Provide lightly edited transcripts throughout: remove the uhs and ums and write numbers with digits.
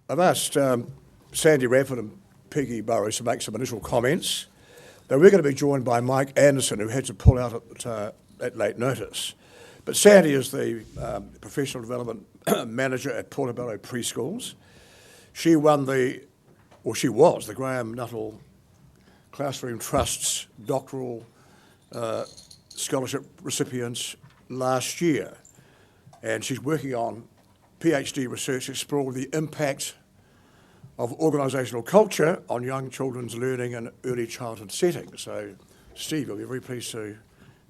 I've asked Sandy Radford and Peggy Burrows to make some initial comments. Now, we're going to be joined by Mike Anderson, who had to pull out at late notice. But Sandy is the Professional Development Manager at Portobelo Preschools. She was the Graham Nuttall Classroom Trust's doctoral scholarship recipient last year. And she's working on PhD research exploring the impact of organisational culture on young children's learning in early childhood settings. So, Steve, you'll be very pleased to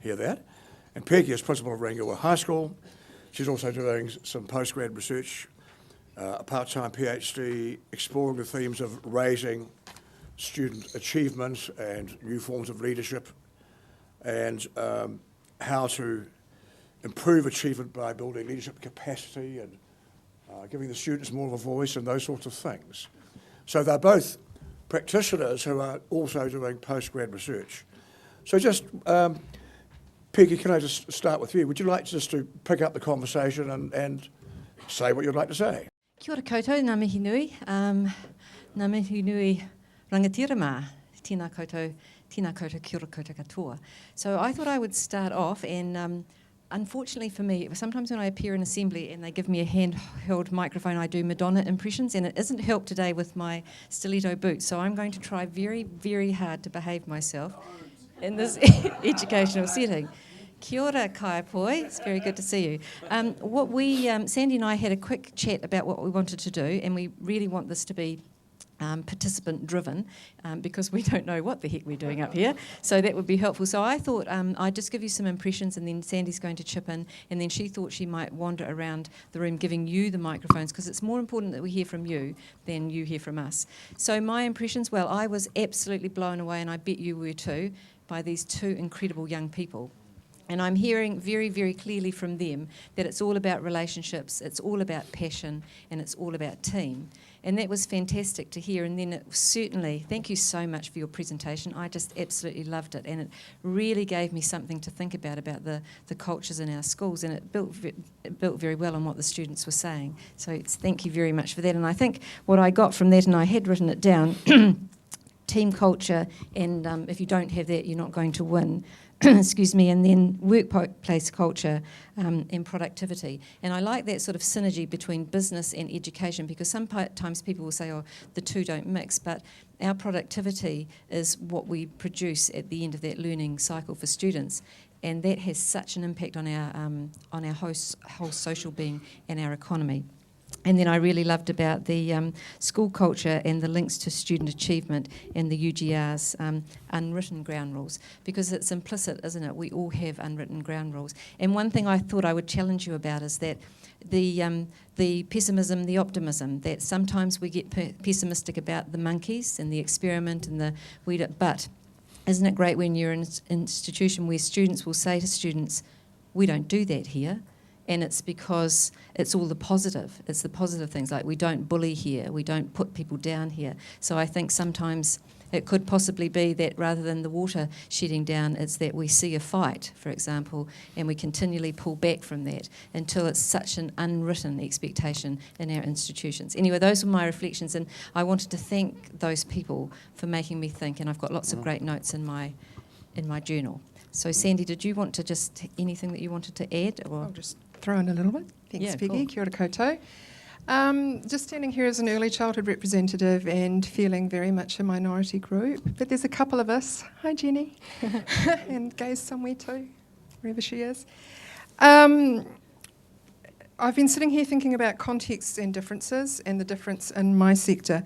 hear that. And Peggy is principal of Rangiora High School. She's also doing some postgrad research, a part-time PhD, exploring the themes of raising student achievement and new forms of leadership, and how to improve achievement by building leadership capacity and giving the students more of a voice and those sorts of things. So they're both practitioners who are also doing postgrad research. So just, Peggy, can I just start with you? Would you like just to pick up the conversation and say what you'd like to say? Kia ora koutou, ngā mihi nui. Ngā mihi nui rangatira mā. Tēnā koutou kia ora koutou katoa. So I thought I would start off, and unfortunately for me, sometimes when I appear in assembly and they give me a handheld microphone, I do Madonna impressions, and it isn't helped today with my stiletto boots. So I'm going to try very, very hard to behave myself in this educational setting. Kia ora, Kaiapoi. It's very good to see you. Sandy and I had a quick chat about what we wanted to do, and we really want this to be participant-driven, because we don't know what the heck we're doing up here, so that would be helpful. So I thought I'd just give you some impressions, and then Sandy's going to chip in, and then she thought she might wander around the room giving you the microphones, because it's more important that we hear from you than you hear from us. So my impressions, well, I was absolutely blown away, and I bet you were too, by these two incredible young people. And I'm hearing very, very clearly from them that it's all about relationships, it's all about passion, and it's all about team. And that was fantastic to hear. And then it certainly, thank you so much for your presentation. I just absolutely loved it. And it really gave me something to think about the cultures in our schools. And it built very well on what the students were saying. So thank you very much for that. And I think what I got from that, and I had written it down, team culture, and if you don't have that, you're not going to win. Excuse me, and then workplace culture and productivity. And I like that sort of synergy between business and education, because sometimes people will say, oh, the two don't mix, but our productivity is what we produce at the end of that learning cycle for students. And that has such an impact on our whole social being and our economy. And then I really loved about the school culture and the links to student achievement and the UGR's unwritten ground rules, because it's implicit, isn't it? We all have unwritten ground rules. And one thing I thought I would challenge you about is that the pessimism, the optimism, that sometimes we get pessimistic about the monkeys and the experiment and but isn't it great when you're in an institution where students will say to students, we don't do that here. And it's because it's all the positive. It's the positive things, like we don't bully here, we don't put people down here. So I think sometimes it could possibly be that rather than the water shedding down, it's that we see a fight, for example, and we continually pull back from that until it's such an unwritten expectation in our institutions. Anyway, those were my reflections, and I wanted to thank those people for making me think, and I've got lots of great notes in my journal. So Sandy, did you want to just, anything that you wanted to add? Or? I'll just throw in a little bit. Thanks, Yeah, Peggy. cool. Kia ora koutou. Just standing here as an early childhood representative and feeling very much a minority group, but there's a couple of us. Hi, Jenny. And Gay's somewhere too, wherever she is. I've been sitting here thinking about contexts and differences and the difference in my sector.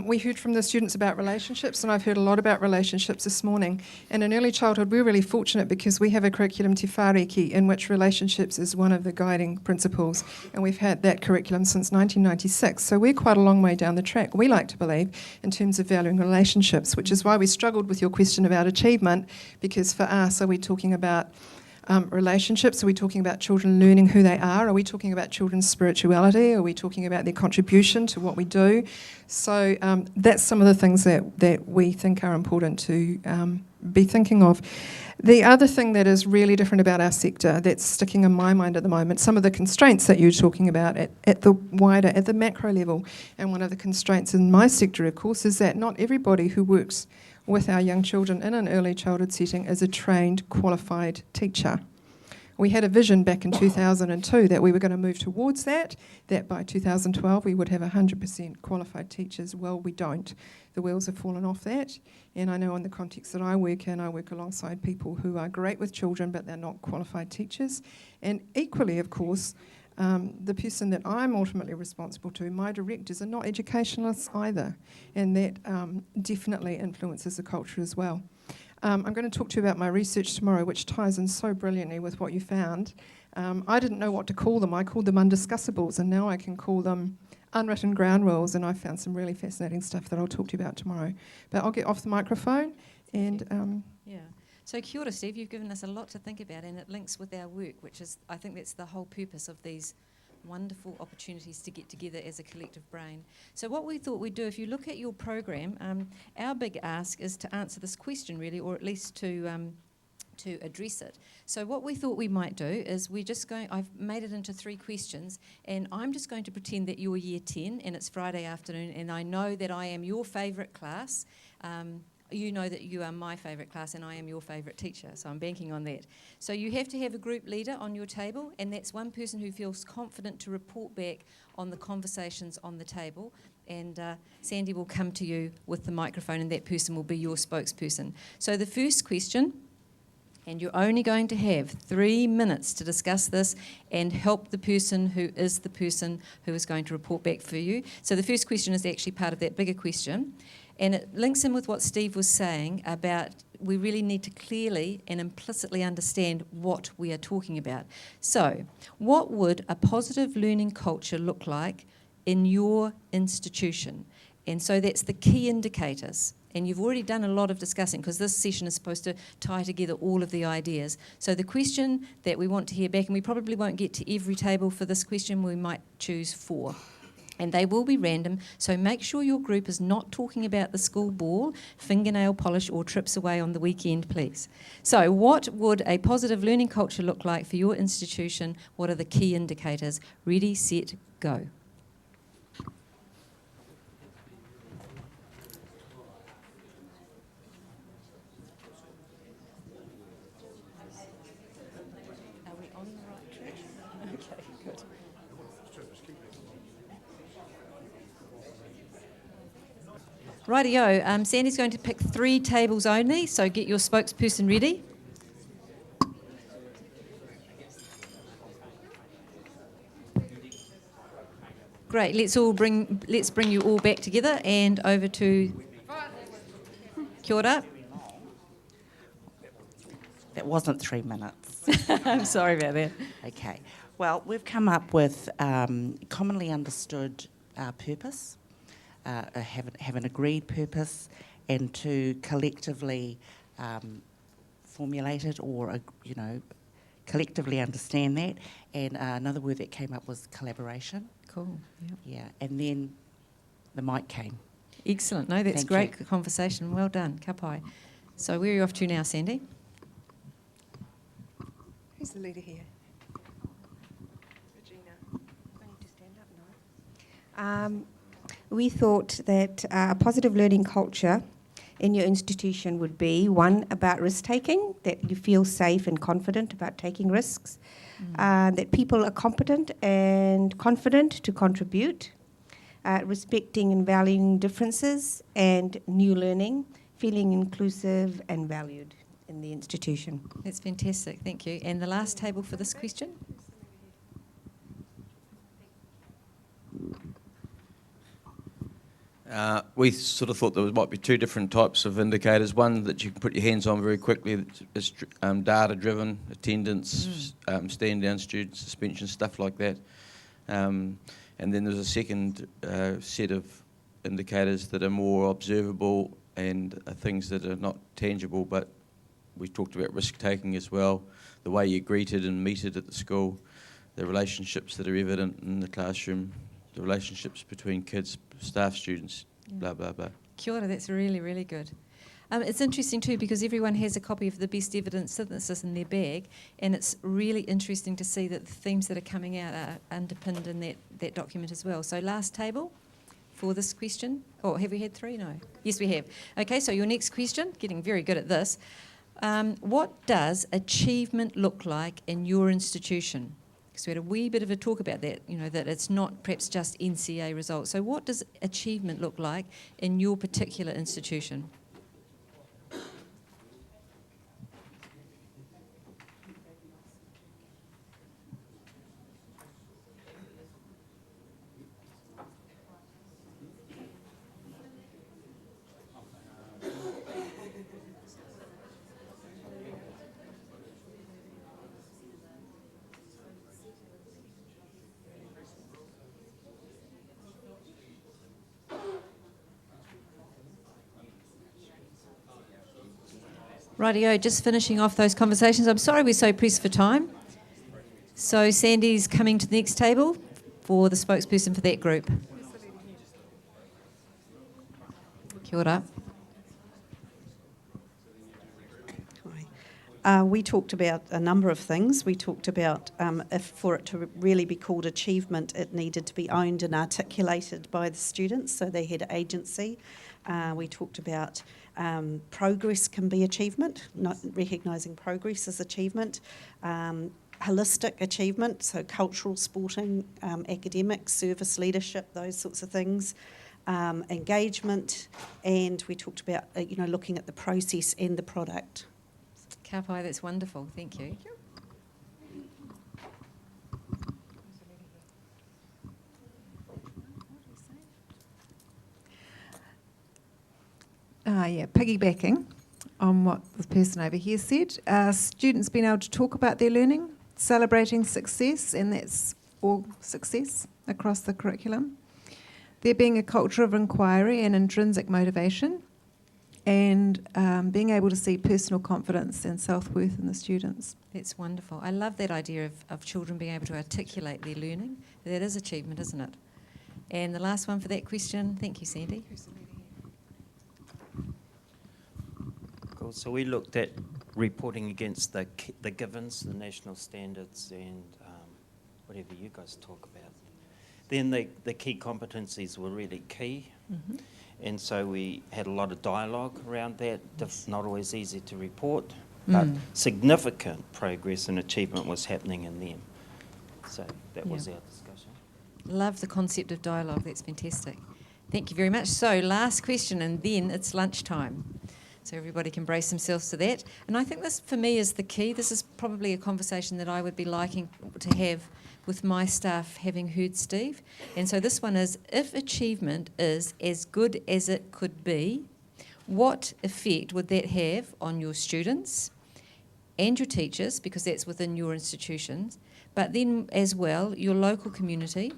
We heard from the students about relationships, and I've heard a lot about relationships this morning. And in early childhood, we're really fortunate because we have a curriculum te whāriki in which relationships is one of the guiding principles, and we've had that curriculum since 1996. So we're quite a long way down the track, we like to believe, in terms of valuing relationships, which is why we struggled with your question about achievement, because for us, are we talking about relationships? Are we talking about children learning who they are? Are we talking about children's spirituality? Are we talking about their contribution to what we do? So that's some of the things that we think are important to be thinking of. The other thing that is really different about our sector that's sticking in my mind at the moment, some of the constraints that you're talking about at the macro level, and one of the constraints in my sector, of course, is that not everybody who works with our young children in an early childhood setting is a trained, qualified teacher. We had a vision back in 2002 that we were going to move towards that by 2012 we would have 100% qualified teachers. Well, we don't. The wheels have fallen off that, and I know in the context that I work in, I work alongside people who are great with children, but they're not qualified teachers. And equally, of course, the person that I'm ultimately responsible to, my directors, are not educationalists either, and that definitely influences the culture as well. I'm going to talk to you about my research tomorrow, which ties in so brilliantly with what you found. I didn't know what to call them. I called them undiscussables, and now I can call them unwritten ground rules, and I found some really fascinating stuff that I'll talk to you about tomorrow. But I'll get off the microphone and... Yeah. So kia ora, Steve, you've given us a lot to think about, and it links with our work, which is, I think that's the whole purpose of these wonderful opportunities to get together as a collective brain. So what we thought we'd do, if you look at your program, our big ask is to answer this question really, or at least to address it. So what we thought we might do is I've made it into 3 questions, and I'm just going to pretend that you're year 10 and it's Friday afternoon, and I know that I am your favourite class. You know that you are my favourite class and I am your favourite teacher, so I'm banking on that. So you have to have a group leader on your table, and that's one person who feels confident to report back on the conversations on the table, and Sandy will come to you with the microphone, and that person will be your spokesperson. So the first question, and you're only going to have 3 minutes to discuss this and help the person who is going to report back for you. So the first question is actually part of that bigger question, and it links in with what Steve was saying about we really need to clearly and implicitly understand what we are talking about. So what would a positive learning culture look like in your institution? And so that's the key indicators. And you've already done a lot of discussing, because this session is supposed to tie together all of the ideas. So the question that we want to hear back, and we probably won't get to every table for this question, we might choose 4. And they will be random, so make sure your group is not talking about the school ball, fingernail polish, or trips away on the weekend, please. So what would a positive learning culture look like for your institution? What are the key indicators? Ready, set, go. Rightio, Sandy's going to pick 3 tables only, so get your spokesperson ready. Great, let's bring you all back together and over to kia ora. That wasn't 3 minutes. I'm sorry about that. Okay. Well, we've come up with commonly understood purpose. Have an agreed purpose, and to collectively formulate it, or collectively understand that. And another word that came up was collaboration. Cool. Yep. Yeah, and then the mic came. Excellent. No, that's Thank great you. conversation. Well done. Ka pai. So where are you off to now, Sandy? Who's the leader here? We thought that a positive learning culture in your institution would be, 1, about risk-taking, that you feel safe and confident about taking risks, that people are competent and confident to contribute, respecting and valuing differences, and new learning, feeling inclusive and valued in the institution. That's fantastic. Thank you. And the last table for this question? We sort of thought there might be 2 different types of indicators. One that you can put your hands on very quickly is data-driven, attendance, stand-down students, suspension, stuff like that. And then there's a second set of indicators that are more observable and things that are not tangible but we talked about risk-taking as well, the way you're greeted and meted at the school, the relationships that are evident in the classroom, the relationships between kids, staff, students, blah, blah, blah. Kia ora, that's really, really good. It's interesting too because everyone has a copy of the best evidence synthesis in their bag, and it's really interesting to see that the themes that are coming out are underpinned in that document as well. So last table for this question. Oh, have we had 3? No. Yes, we have. Okay, so your next question, getting very good at this. What does achievement look like in your institution? Because we had a wee bit of a talk about that, that it's not perhaps just NCA results. So what does achievement look like in your particular institution? Rightio, just finishing off those conversations. I'm sorry we're so pressed for time. So Sandy's coming to the next table for the spokesperson for that group. Kia ora. We talked about a number of things. We talked about if for it to really be called achievement, it needed to be owned and articulated by the students, so they had agency. We talked about progress can be achievement, not recognising progress as achievement. Holistic achievement, so cultural, sporting, academic, service leadership, those sorts of things. Engagement, and we talked about looking at the process and the product. Ka pai, that's wonderful. Thank you. Piggybacking on what the person over here said, students being able to talk about their learning, celebrating success, and that's all success across the curriculum. There being a culture of inquiry and intrinsic motivation, and being able to see personal confidence and self-worth in the students. That's wonderful. I love that idea of children being able to articulate their learning. That is achievement, isn't it? And the last one for that question, thank you, Sandy. Cool. So we looked at reporting against the givens, the national standards, and whatever you guys talk about. Then the key competencies were really key. Mm-hmm. And so we had a lot of dialogue around that. Not always easy to report, but significant progress and achievement was happening in them. So that was our discussion. Love the concept of dialogue. That's fantastic. Thank you very much. So last question, and then it's lunchtime. So everybody can brace themselves to that. And I think this, for me, is the key. This is probably a conversation that I would be liking to have with my staff, having heard Steve. And so this one is, if achievement is as good as it could be, what effect would that have on your students and your teachers, because that's within your institutions, but then as well your local community,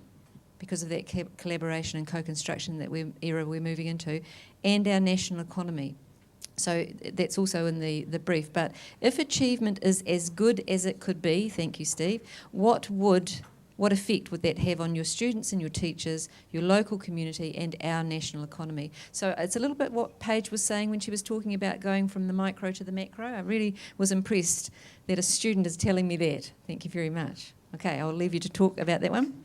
because of that collaboration and co-construction that we're moving into, and our national economy. So that's also in the brief. But if achievement is as good as it could be, thank you, Steve, what effect would that have on your students and your teachers, your local community, and our national economy? So it's a little bit what Paige was saying when she was talking about going from the micro to the macro. I really was impressed that a student is telling me that. Thank you very much. Okay, I'll leave you to talk about that one.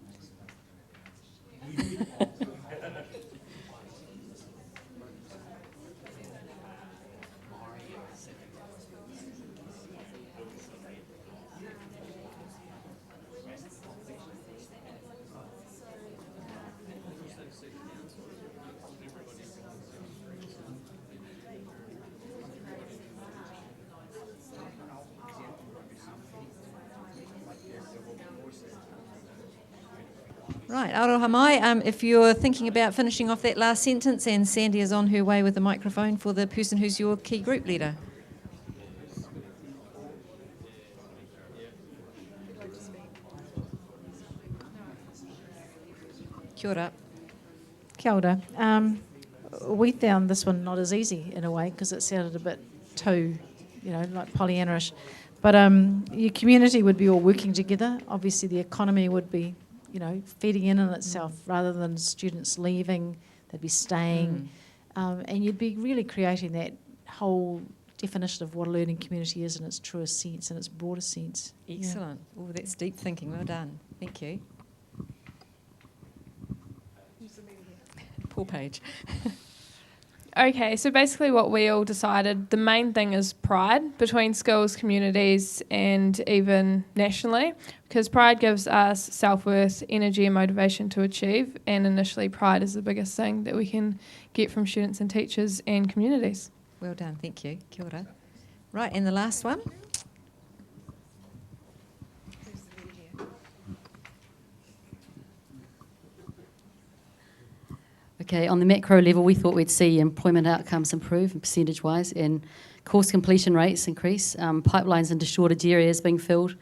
Right, aroha mai. If you're thinking about finishing off that last sentence, and Sandy is on her way with the microphone for the person who's your key group leader. Kia ora. Kia ora. We found this one not as easy in a way because it sounded a bit too like Pollyanna-ish. But your community would be all working together. Obviously, the economy would be, feeding in itself rather than students leaving. They'd be staying, and you'd be really creating that whole definition of what a learning community is in its truest sense, in its broadest sense. Excellent. Oh, that's deep thinking. Well done. Thank you. Poor Paige. Okay, so basically what we all decided, the main thing is pride between schools, communities, and even nationally, because pride gives us self-worth, energy and motivation to achieve, and initially pride is the biggest thing that we can get from students and teachers and communities. Well done. Thank you. Kia ora. Right, and the last one. Okay, on the macro level, we thought we'd see employment outcomes improve percentage-wise and course completion rates increase, pipelines into shortage areas being filled,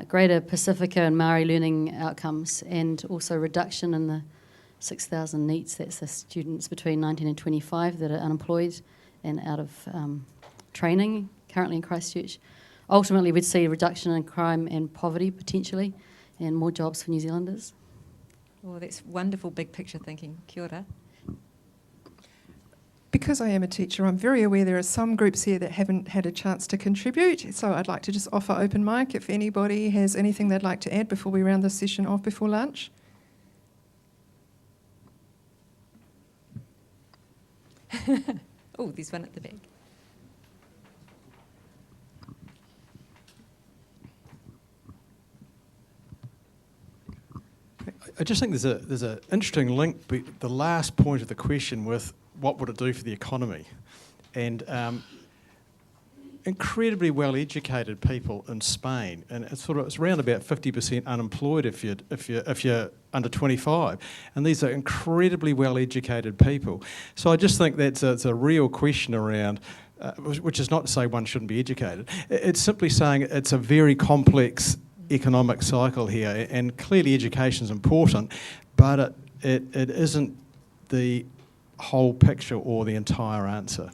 greater Pacifica and Māori learning outcomes, and also reduction in the 6,000 NEETs, that's the students between 19 and 25 that are unemployed and out of training currently in Christchurch. Ultimately, we'd see a reduction in crime and poverty potentially, and more jobs for New Zealanders. Well, that's wonderful big picture thinking. Kia ora. Because I am a teacher, I'm very aware there are some groups here that haven't had a chance to contribute, so I'd like to just offer open mic if anybody has anything they'd like to add before we round this session off before lunch. Oh, there's one at the back. I just think there's an interesting link, the last point of the question with what would it do for the economy, and incredibly well-educated people in Spain, and it's around about 50% unemployed if you're under 25, and these are incredibly well-educated people. So I just think that's a real question around. Which is not to say one shouldn't be educated. It's simply saying it's a very complex economic cycle here, and clearly education is important, but it isn't the whole picture or the entire answer.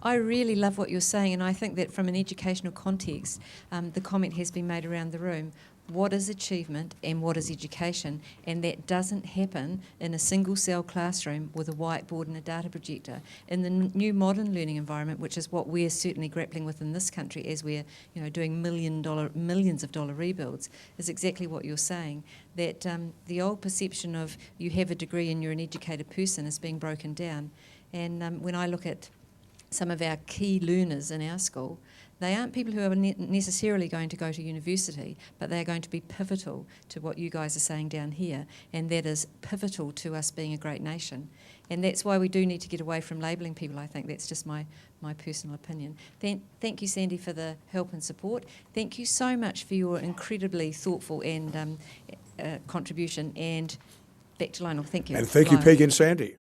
I really love what you're saying, and I think that from an educational context, the comment has been made around the room. What is achievement and what is education? And that doesn't happen in a single cell classroom with a whiteboard and a data projector. In the new modern learning environment, which is what we're certainly grappling with in this country as we're doing millions of dollar rebuilds, is exactly what you're saying. That the old perception of you have a degree and you're an educated person is being broken down. And when I look at some of our key learners in our school, they aren't people who are necessarily going to go to university, but they're going to be pivotal to what you guys are saying down here, and that is pivotal to us being a great nation. And that's why we do need to get away from labelling people, I think. That's just my personal opinion. Thank you, Sandy, for the help and support. Thank you so much for your incredibly thoughtful and contribution. And back to Lionel. Thank you. And thank you, Peggy and Sandy.